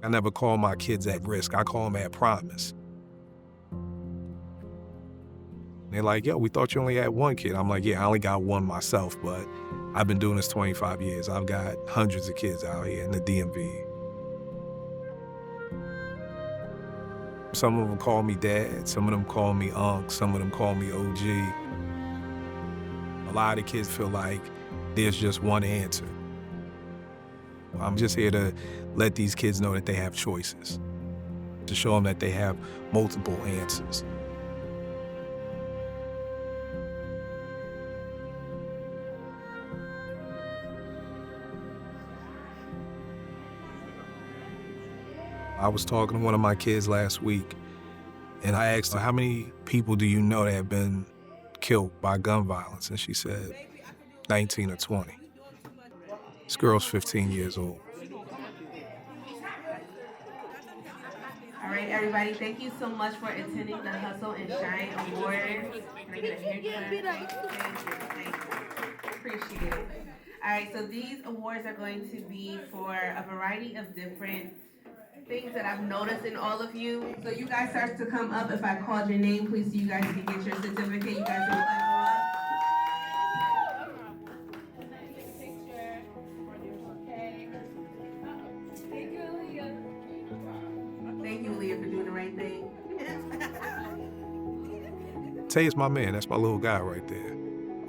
I never call my kids at risk. I call them at promise. They're like, yo, we thought you only had one kid. I'm like, yeah, I only got one myself, but I've been doing this 25 years. I've got hundreds of kids out here in the DMV. Some of them call me dad, some of them call me unc, some of them call me OG. A lot of kids feel like there's just one answer. I'm just here to let these kids know that they have choices, to show them that they have multiple answers. I was talking to one of my kids last week, and I asked her, how many people do you know that have been killed by gun violence? And she said, 19 or 20. This girl's 15 years old. All right, everybody, thank you so much for attending the Hustle and Shine Awards. Can I get a hand clap? Thank you. Appreciate it. All right, so these awards are going to be for a variety of different things that I've noticed in all of you. So you guys start to come up. If I called your name, please, so you guys can get your certificate. You guys can come up. Thank you, Leah, for doing the right thing. Tay is my man. That's my little guy right there.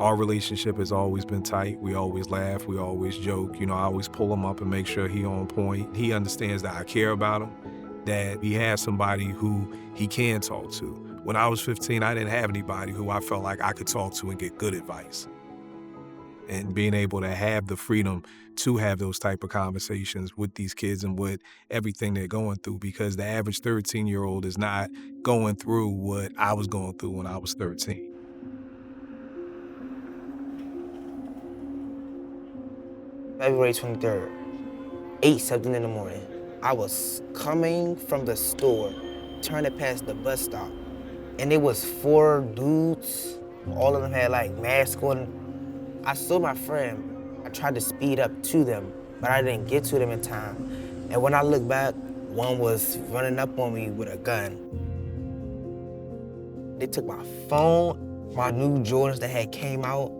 Our relationship has always been tight. We always laugh. We always joke. You know, I always pull him up and make sure he on point. He understands that I care about him, that he has somebody who he can talk to. When I was 15, I didn't have anybody who I felt like I could talk to and get good advice. And being able to have the freedom to have those type of conversations with these kids and with everything they're going through, because the average 13-year-old is not going through what I was going through when I was 13. February 23rd, 8-something in the morning. I was coming from the store, turning past the bus stop, and it was 4 dudes. All of them had like masks on. I saw my friend. I tried to speed up to them, but I didn't get to them in time. And when I look back, one was running up on me with a gun. They took my phone, my new Jordans that had came out.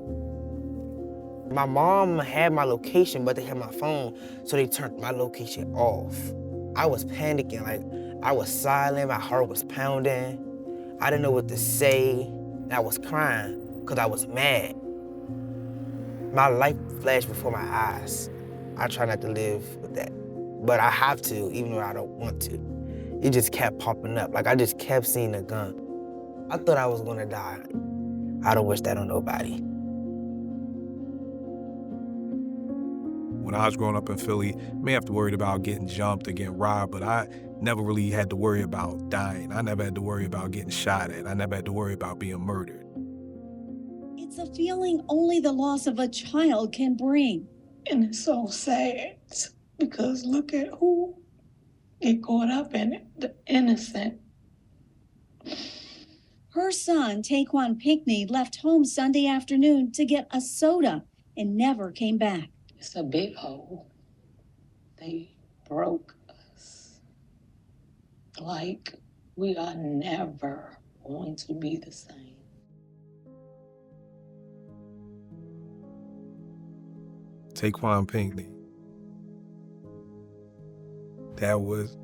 My mom had my location, but they had my phone, so they turned my location off. I was panicking, like I was silent, my heart was pounding. I didn't know what to say, and I was crying because I was mad. My life flashed before my eyes. I try not to live with that, but I have to, even though I don't want to. It just kept popping up, like I just kept seeing a gun. I thought I was gonna die. I don't wish that on nobody. When I was growing up in Philly, I may have to worry about getting jumped or getting robbed, but I never really had to worry about dying. I never had to worry about getting shot at. I never had to worry about being murdered. It's a feeling only the loss of a child can bring. And it's so sad because look at who get caught up in it, the innocent. Her son, Taquan Pinckney, left home Sunday afternoon to get a soda and never came back. It's a big hole. They broke us. Like we are never going to be the same. Taquan Pinckney. That was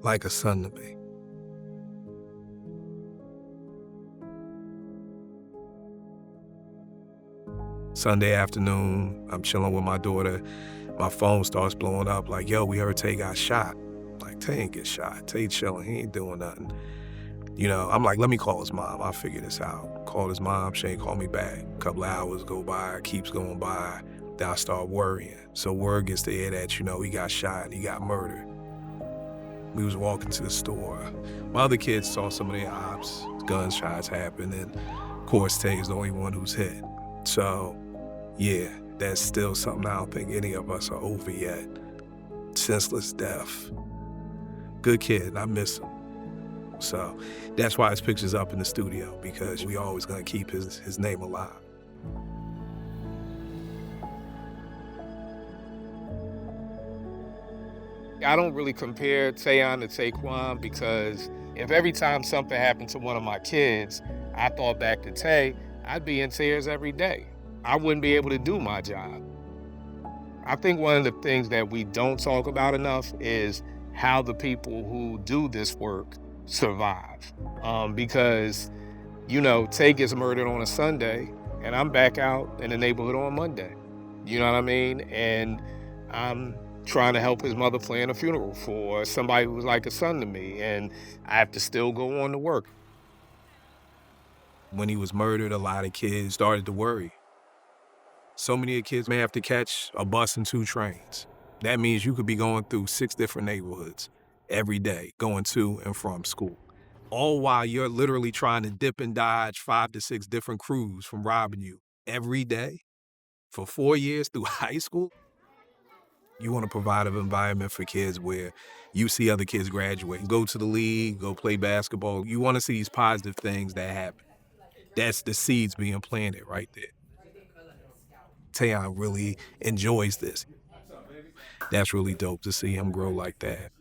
like a son to me. Sunday afternoon, I'm chilling with my daughter. My phone starts blowing up like, yo, we heard Tay got shot. Like, Tay ain't get shot. Tay chilling, he ain't doing nothing. You know, I'm like, let me call his mom. I'll figure this out. Called his mom, she ain't call me back. A couple of hours go by, keeps going by. Then I start worrying. So word gets to air that, you know, he got shot and he got murdered. We was walking to the store. My other kids saw some of the ops, gunshots happen, and of course Tay's the only one who's hit. So, yeah, that's still something I don't think any of us are over yet. Senseless death. Good kid, I miss him. So that's why his picture's up in the studio, because we always gonna keep his name alive. I don't really compare Tay'On to Taquan because if every time something happened to one of my kids, I thought back to Tay, I'd be in tears every day. I wouldn't be able to do my job. I think one of the things that we don't talk about enough is how the people who do this work survive. Because, you know, Tay gets murdered on a Sunday and I'm back out in the neighborhood on Monday. You know what I mean? And I'm trying to help his mother plan a funeral for somebody who was like a son to me, and I have to still go on to work. When he was murdered, a lot of kids started to worry. So many kids may have to catch a bus and 2 trains. That means you could be going through 6 different neighborhoods every day, going to and from school. All while you're literally trying to dip and dodge 5 to 6 different crews from robbing you every day for 4 years through high school. You want to provide an environment for kids where you see other kids graduate, go to the league, go play basketball. You want to see these positive things that happen. That's the seeds being planted right there. Tay'On really enjoys this. That's really dope to see him grow like that.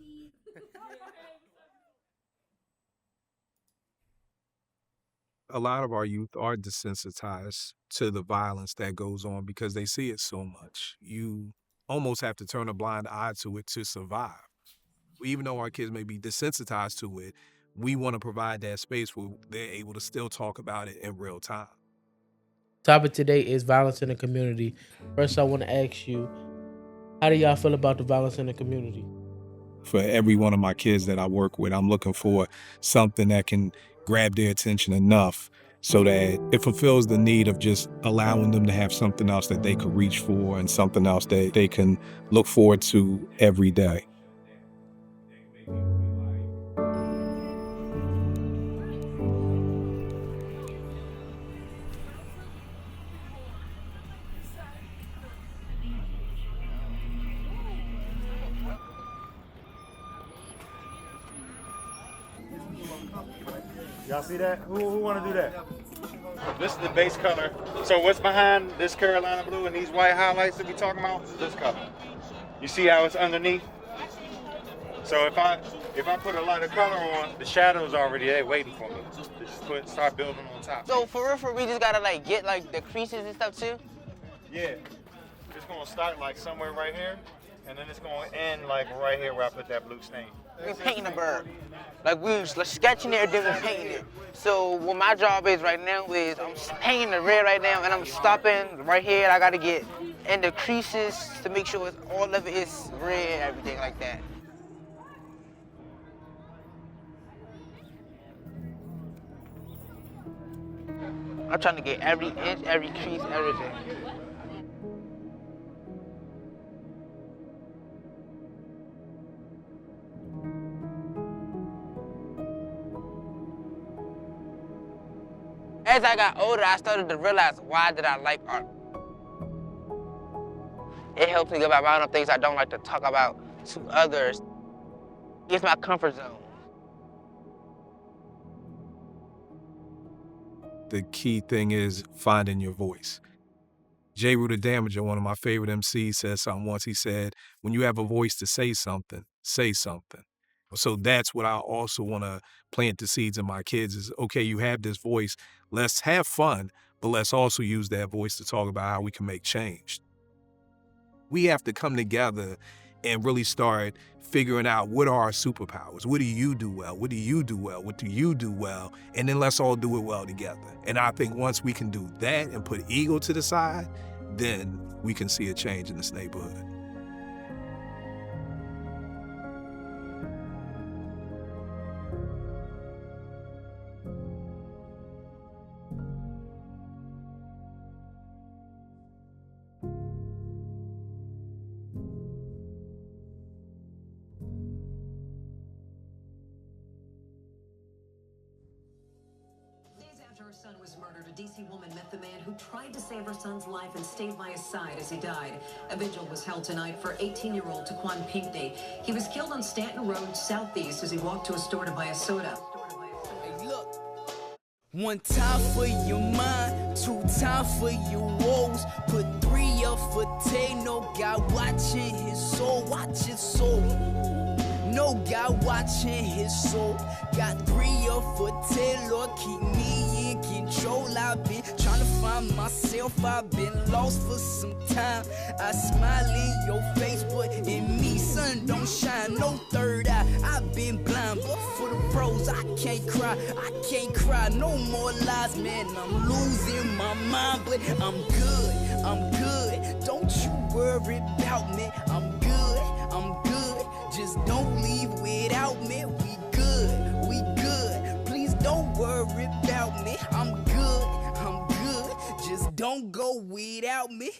A lot of our youth are desensitized to the violence that goes on because they see it so much. You almost have to turn a blind eye to it to survive. Even though our kids may be desensitized to it, we want to provide that space where they're able to still talk about it in real time. Topic today is violence in the community. First, I want to ask you, how do y'all feel about the violence in the community? For every one of my kids that I work with, I'm looking for something that can grab their attention enough so that it fulfills the need of just allowing them to have something else that they could reach for and something else that they can look forward to every day. Y'all see that? Who want to do that? This is the base color. So what's behind this Carolina blue and these white highlights that we talking about? This color. You see how it's underneath? So if I put a lot of color on, the shadow's already there waiting for me. Just start building on top. So for real, we just gotta like get like the creases and stuff too? Yeah. It's gonna start like somewhere right here, and then it's gonna end like right here where I put that blue stain. We're painting a bird. Like we was sketching it, then we're painting it. So what my job is right now is I'm painting the red right now, and I'm stopping right here. I gotta get in the creases to make sure all of it is red, everything like that. I'm trying to get every inch, every crease, everything. As I got older, I started to realize why did I like art. It helps me get my mind on things I don't like to talk about to others. It's my comfort zone. The key thing is finding your voice. J. Rue the Damager, one of my favorite MCs, said something once. He said, when you have a voice to say something, say something. So that's what I also want to plant the seeds in my kids is, okay, you have this voice, let's have fun, but let's also use that voice to talk about how we can make change. We have to come together and really start figuring out what are our superpowers. What do you do well? What do you do well? What do you do well? And then let's all do it well together. And I think once we can do that and put ego to the side, then we can see a change in this neighborhood. Her son was murdered, a D.C. woman met the man who tried to save her son's life and stayed by his side as he died. A vigil was held tonight for 18-year-old Taquan Pinckney. He was killed on Stanton Road, Southeast, as he walked to a store to buy a soda. Hey, look. One time for your mind, two time for your woes. Put 3 for no God watching his soul, watch his soul. No God watching his soul. Got 3 for Lord, keep me in control. I've been trying to find myself, I've been lost for some time. I smile in your face, but in me, sun don't shine. No third eye, I've been blind, but for the pros, I can't cry. I can't cry, no more lies, man. I'm losing my mind, but I'm good, I'm good. Don't you worry about me, I'm good, I'm good. Just don't leave without me. We good. Please don't worry about me. I'm good. Just don't go without me.